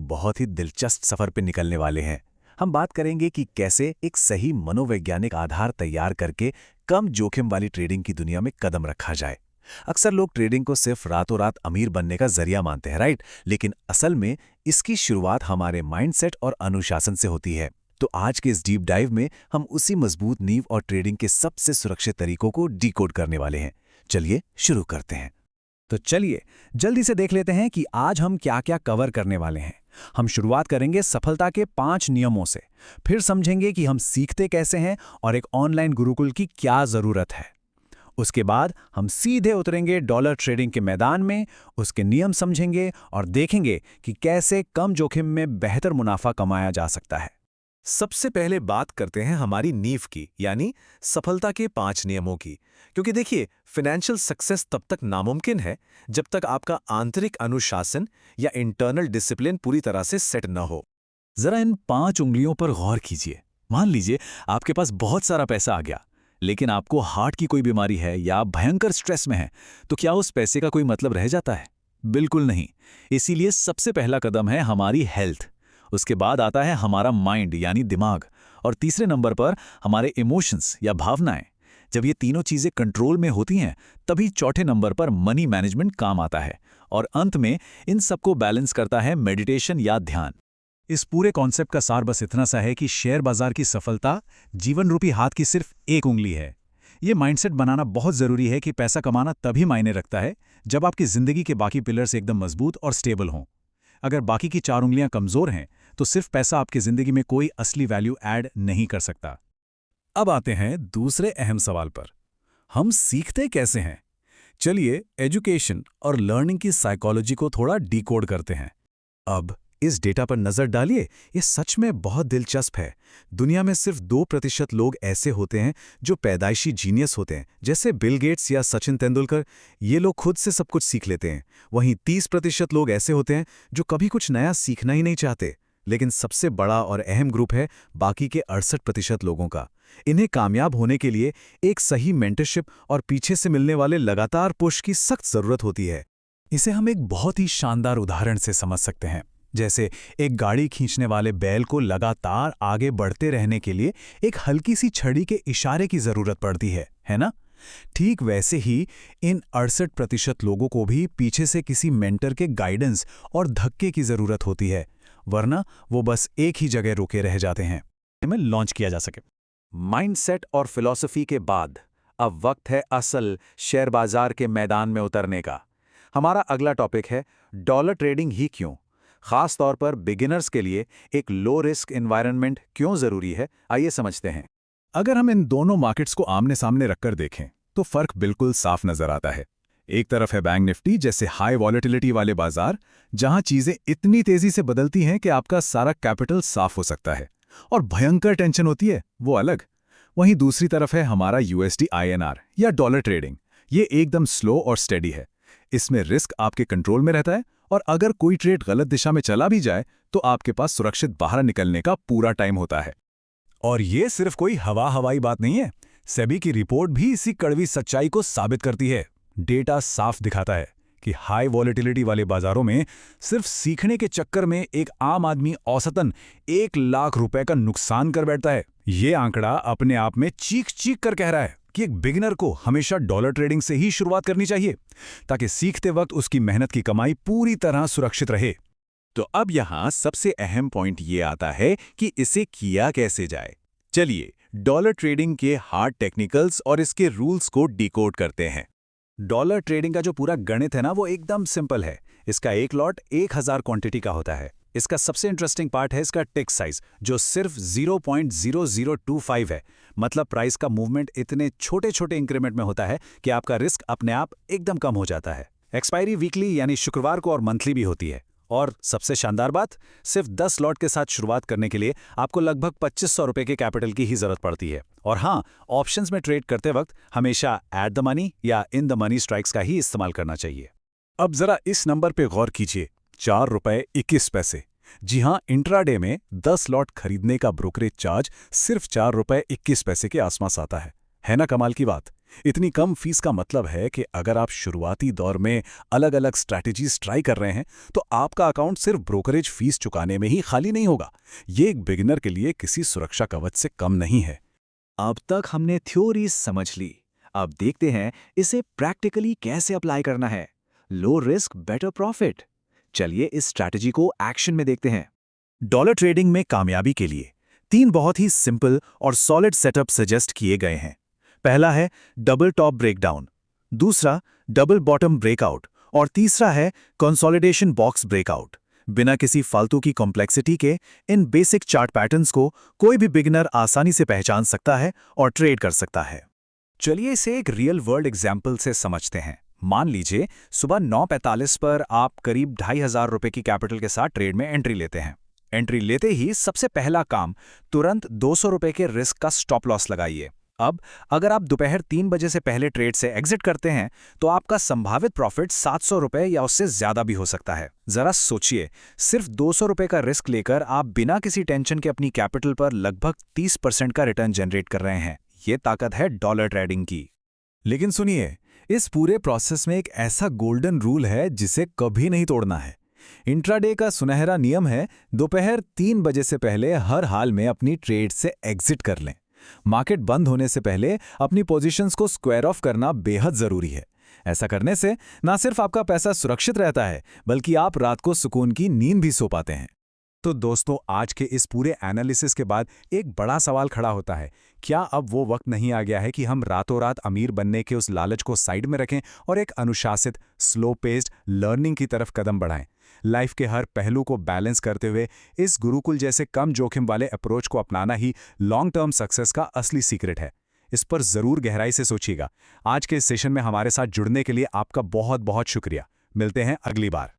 बहुत ही दिलचस्प सफर पे निकलने वाले हैं। हम बात करेंगे कि कैसे एक सही मनोवैज्ञानिक आधार तैयार करके कम जोखिम वाली ट्रेडिंग की दुनिया में कदम रखा जाए। अक्सर लोग ट्रेडिंग को सिर्फ रातों रात अमीर बनने का जरिया मानते हैं, राइट? लेकिन असल में इसकी शुरुआत हमारे माइंडसेट और अनुशासन से होती है। तो आज के इस डीप डाइव में हम उसी मजबूत नींव और ट्रेडिंग के सबसे सुरक्षित तरीकों को डिकोड करने वाले हैं। चलिए शुरू करते हैं। तो चलिए जल्दी से देख लेते हैं कि आज हम क्या क्या कवर करने वाले हैं। हम शुरुआत करेंगे सफलता के 5 नियमों से, फिर समझेंगे कि हम सीखते कैसे हैं और एक ऑनलाइन गुरुकुल की क्या ज़रूरत है। उसके बाद हम सीधे उतरेंगे डॉलर ट्रेडिंग के मैदान में, उसके नियम समझेंगे और देखेंगे कि कैसे कम जोखिम में बेहतर मुनाफा कमाया जा सकता है। सबसे पहले बात करते हैं हमारी नींव की, यानी सफलता के 5 नियमों की। क्योंकि देखिए, फाइनेंशियल सक्सेस तब तक नामुमकिन है जब तक आपका आंतरिक अनुशासन या इंटरनल डिसिप्लिन पूरी तरह से सेट न हो। जरा इन 5 उंगलियों पर गौर कीजिए। मान लीजिए आपके पास बहुत सारा पैसा आ गया, लेकिन आपको हार्ट की कोई बीमारी है या आप भयंकर स्ट्रेस में हैं, तो क्या उस पैसे का कोई मतलब रह जाता है? बिल्कुल नहीं। इसीलिए सबसे पहला कदम है हमारी हेल्थ। उसके बाद आता है हमारा माइंड यानी दिमाग, और तीसरे नंबर पर हमारे इमोशंस या भावनाएं। जब ये तीनों चीजें कंट्रोल में होती हैं, तभी चौथे नंबर पर मनी मैनेजमेंट काम आता है, और अंत में इन सबको बैलेंस करता है मेडिटेशन या ध्यान। इस पूरे कॉन्सेप्ट का सार बस इतना सा है कि शेयर बाजार की सफलता जीवन रूपी हाथ की सिर्फ एक उंगली है। ये माइंडसेट बनाना बहुत जरूरी है कि पैसा कमाना तभी मायने रखता है जब आपकी जिंदगी के बाकी पिलर्स एकदम मजबूत और स्टेबल हों। अगर बाकी की 4 उंगलियां कमजोर हैं, तो सिर्फ पैसा आपकी जिंदगी में कोई असली वैल्यू ऐड नहीं कर सकता। अब आते हैं दूसरे अहम सवाल पर, हम सीखते कैसे हैं? चलिए एजुकेशन और लर्निंग की साइकोलॉजी को थोड़ा डिकोड करते हैं। अब इस डेटा पर नजर डालिए, ये सच में बहुत दिलचस्प है। दुनिया में सिर्फ 2% लोग ऐसे होते हैं जो पैदाइशी जीनियस होते हैं, जैसे बिल गेट्स या सचिन तेंदुलकर। ये लोग खुद से सब कुछ सीख लेते हैं। वहीं 30% लोग ऐसे होते हैं जो कभी कुछ नया सीखना ही नहीं चाहते। लेकिन सबसे बड़ा और अहम ग्रुप है बाकी के 68% लोगों का। इन्हें कामयाब होने के लिए एक सही मेंटरशिप और पीछे से मिलने वाले लगातार पुश की सख्त जरूरत होती है। इसे हम एक बहुत ही शानदार उदाहरण से समझ सकते हैं। जैसे एक गाड़ी खींचने वाले बैल को लगातार आगे बढ़ते रहने के लिए एक हल्की सी छड़ी के इशारे की जरूरत पड़ती है ना? ठीक वैसे ही इन 68% लोगों को भी पीछे से किसी मेंटर के गाइडेंस और धक्के की जरूरत होती है, वरना वो बस एक ही जगह रुके रह जाते हैं। में लॉन्च किया जा सके। माइंडसेट और फिलॉसफी के बाद अब वक्त है असल शेयर बाजार के मैदान में उतरने का। हमारा अगला टॉपिक है डॉलर ट्रेडिंग ही क्यों, खास तौर पर बिगिनर्स के लिए एक लो रिस्क एनवायरनमेंट क्यों जरूरी है। आइए समझते हैं। अगर हम इन दोनों मार्केट्स को आमने सामने रखकर देखें, तो फर्क बिल्कुल साफ नजर आता है। एक तरफ है बैंक निफ्टी जैसे हाई वॉलेटिलिटी वाले बाजार, जहां चीजें इतनी तेजी से बदलती हैं कि आपका सारा कैपिटल साफ हो सकता है, और भयंकर टेंशन होती है, वो अलग। वहीं दूसरी तरफ है हमारा यूएसडी आईएनआर या डॉलर ट्रेडिंग। ये एकदम स्लो और स्टेडी है। इसमें रिस्क आपके कंट्रोल में रहता है, और अगर कोई ट्रेड गलत दिशा में चला भी जाए तो आपके पास सुरक्षित बाहर निकलने का पूरा टाइम होता है। और ये सिर्फ कोई हवाई बात नहीं है। सेबी की रिपोर्ट भी इसी कड़वी सच्चाई को साबित करती है। डेटा साफ दिखाता है कि हाई वॉलेटिलिटी वाले बाजारों में सिर्फ सीखने के चक्कर में एक आम आदमी औसतन 1 लाख रुपए का नुकसान कर बैठता है। ये आंकड़ा अपने आप में चीख चीख कर कह रहा है कि एक बिगिनर को हमेशा डॉलर ट्रेडिंग से ही शुरुआत करनी चाहिए, ताकि सीखते वक्त उसकी मेहनत की कमाई पूरी तरह सुरक्षित रहे। तो अब यहाँ सबसे अहम पॉइंट ये आता है कि इसे किया कैसे जाए। चलिए डॉलर ट्रेडिंग के हार्ड टेक्निकल्स और इसके रूल्स को डिकोड करते हैं। डॉलर ट्रेडिंग का जो पूरा गणित है ना, वो एकदम सिंपल है। इसका एक लॉट 1000 क्वांटिटी का होता है। इसका सबसे इंटरेस्टिंग पार्ट है इसका टिक साइज, जो सिर्फ 0.0025 है। मतलब प्राइस का मूवमेंट इतने छोटे छोटे इंक्रीमेंट में होता है कि आपका रिस्क अपने आप एकदम कम हो जाता है। एक्सपायरी वीकली यानी शुक्रवार को और मंथली भी होती है। और सबसे शानदार बात, सिर्फ 10 लॉट के साथ शुरुआत करने के लिए आपको लगभग 2500 रुपए के कैपिटल की ही जरूरत पड़ती है। और हाँ, ऑप्शंस में ट्रेड करते वक्त हमेशा एट द मनी या इन द मनी स्ट्राइक्स का ही इस्तेमाल करना चाहिए। अब जरा इस नंबर पे गौर कीजिए, 4.21 रुपए। जी हाँ, इंट्राडे में 10 लॉट खरीदने का ब्रोकरेज चार्ज सिर्फ 4.21 रुपए के आसपास आता है ना? कमाल की बात। इतनी कम फीस का मतलब है कि अगर आप शुरुआती दौर में अलग अलग स्ट्रैटेजीज ट्राई कर रहे हैं तो आपका अकाउंट सिर्फ ब्रोकरेज फीस चुकाने में ही खाली नहीं होगा। ये एक बिगिनर के लिए किसी सुरक्षा कवच से कम नहीं है। अब तक हमने थ्योरीज समझ ली, अब देखते हैं इसे प्रैक्टिकली कैसे अप्लाई करना है। Low risk better profit. चलिए इस स्ट्रैटेजी को एक्शन में देखते हैं। डॉलर ट्रेडिंग में कामयाबी के लिए 3 बहुत ही सिंपल और सॉलिड सेटअप सजेस्ट किए गए हैं। पहला है डबल टॉप ब्रेकडाउन, दूसरा डबल बॉटम ब्रेकआउट और तीसरा है कंसोलिडेशन बॉक्स ब्रेकआउट। बिना किसी फालतू की कॉम्प्लेक्सिटी के इन बेसिक चार्ट पैटर्न्स को कोई भी बिगिनर आसानी से पहचान सकता है और ट्रेड कर सकता है। चलिए इसे एक रियल वर्ल्ड एग्जाम्पल से समझते हैं। मान लीजिए सुबह 9:45 पर आप करीब 2,500 रुपए की कैपिटल के साथ ट्रेड में एंट्री लेते हैं। एंट्री लेते ही सबसे पहला काम, तुरंत 200 रुपए के रिस्क का स्टॉप लॉस लगाइए। अब अगर आप दोपहर 3 बजे से पहले ट्रेड से एग्जिट करते हैं तो आपका संभावित प्रॉफिट 700 रुपए या उससे ज्यादा भी हो सकता है। जरा सोचिए, सिर्फ 200 रुपए का रिस्क लेकर आप बिना किसी टेंशन के अपनी कैपिटल पर लगभग 30% का रिटर्न जनरेट कर रहे हैं। ये ताकत है डॉलर ट्रेडिंग की। लेकिन सुनिए, इस पूरे प्रोसेस में एक ऐसा गोल्डन रूल है जिसे कभी नहीं तोड़ना है। इंट्राडे का सुनहरा नियम है, दोपहर 3 बजे से पहले हर हाल में अपनी ट्रेड से एग्जिट कर लें। मार्केट बंद होने से पहले अपनी पोजीशंस को स्क्वायर ऑफ करना बेहद जरूरी है। ऐसा करने से ना सिर्फ आपका पैसा सुरक्षित रहता है, बल्कि आप रात को सुकून की नींद भी सो पाते हैं। तो दोस्तों, आज के इस पूरे एनालिसिस के बाद एक बड़ा सवाल खड़ा होता है, क्या अब वो वक्त नहीं आ गया है कि हम रातों रात अमीर बनने के उस लालच को साइड में रखें और एक अनुशासित, स्लो पेस्ड लर्निंग की तरफ कदम बढ़ाएं? लाइफ के हर पहलू को बैलेंस करते हुए इस गुरुकुल जैसे कम जोखिम वाले अप्रोच को अपनाना ही लॉन्ग टर्म सक्सेस का असली सीक्रेट है। इस पर जरूर गहराई से सोचिएगा। आज के इस सेशन में हमारे साथ जुड़ने के लिए आपका बहुत बहुत शुक्रिया। मिलते हैं अगली बार।